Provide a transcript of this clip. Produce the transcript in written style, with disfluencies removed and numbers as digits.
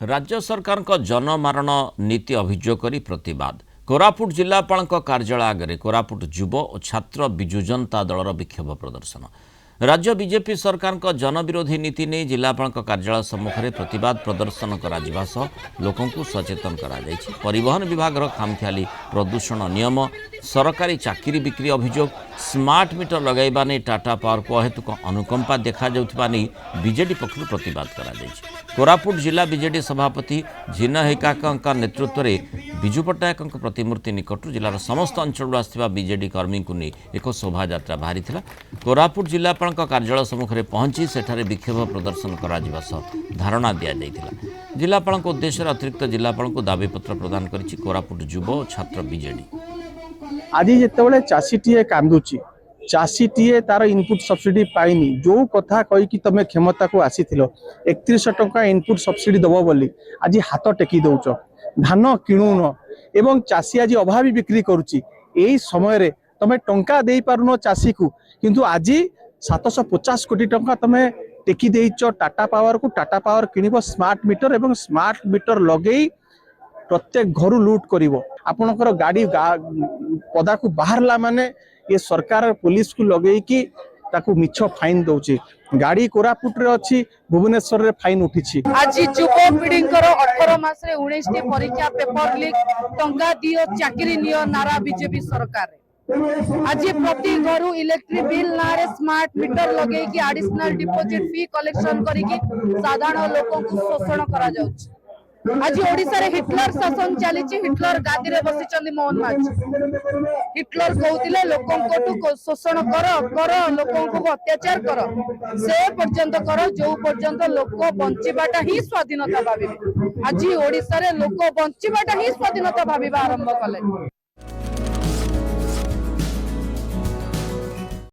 राज्य सरकार जनमारण नीति अभियोग करी प्रतिवाद कोरापुट जिलापाल कार्यालय आगे कोरापुट युव और छात्र बिजु जनता दलर विक्षोभ प्रदर्शन। राज्य बीजेपी सरकार जनविरोधी नीति नहीं जिलापाल कार्यालय सम्मुख में प्रतिवाद प्रदर्शन कर लोकंकु सचेतन करा जायछि। परिवहन विभाग खामखियाली प्रदूषण नियम सरकारी चाकरी बिक्री अभियोग स्मार्ट मीटर लगाइबा नहीं टाटा पावर को अहेतुक अनुकंपा देखा जाउथिबा नहीं बीजेडी पक्षरु प्रतिवाद करा जायछि। कोरापुट जिला बीजेडी सभापति झिन हेकाक नेतृत्व में विजु पट्टनायक प्रतिमूर्ति निकट जिलार समस्त अंचल आसथिबा बीजेडी कर्मी को नहीं एक शोभा यात्रा बाहरी कोरापुट जिलापाल कार्यालय सम्मुख में पहुंची सेठारे विक्षोभ प्रदर्शन करा जिबा सह धारणा दिया जायथिला। जिलापाल उद्देश्य अतिरिक्त जिलापाल को दाबीपत्र प्रदान करिछि कोरापुट युव और छात्र बीजेडी। आज जिते चाषीटीए कांदुची चाषीटीए तार इनपुट सब्सिडी पाइनी जो कथा कही कि तुम क्षमता को आसी 31 टंका इनपुट सब्सिडी दब बोली आज हाथ टेकी दौच धान किणुन एवं चाषी आज अभावी बिक्री करुच्ची यही समय तुम टंका दे पारुन चाषी को किंतु आज 750 कोटी टंका तुम टेकी देच टाटा पावर को। टाटा पावर किणव स्मार्ट मीटर एवं स्मार्ट मीटर लगे प्रत्येक घर लुट करिवो आपनकर गाड़ी पदा को बाहरला माने ये सरकार पुलिस को लगे कि ताकू मिछ फाइन दउची। गाड़ी कोरापुट रे अछि भुवनेश्वर रे फाइन उठिछि। आज युव पीढ़ी 18 मास रे 19 टी परीक्षा पेपर लीक टंका दियो चाकरी नियो नारा बीजेपी सरकार। आज प्रति घर इलेक्ट्रिक बिल नारे स्मार्ट मीटर लगे कि एडिशनल डिपोजिट फी कलेक्शन करिकि साधारण लोकों को शोषण करा जाउछि। आज ओडिसा रे हिटलर शासन चली हिटलर गादी रे बसिचंदी मोहन माझी। हिटलर कहउतिले लोकों को शोषण कर लोकों को अत्याचार कर से पर्यंत कर जो पर्यंत लोक बंचिबाटा ही स्वाधीनता भाबिबे। आज ओडिसा रे लोक बंचिबाटा ही स्वाधीनता भाबिबा आरंभ कले।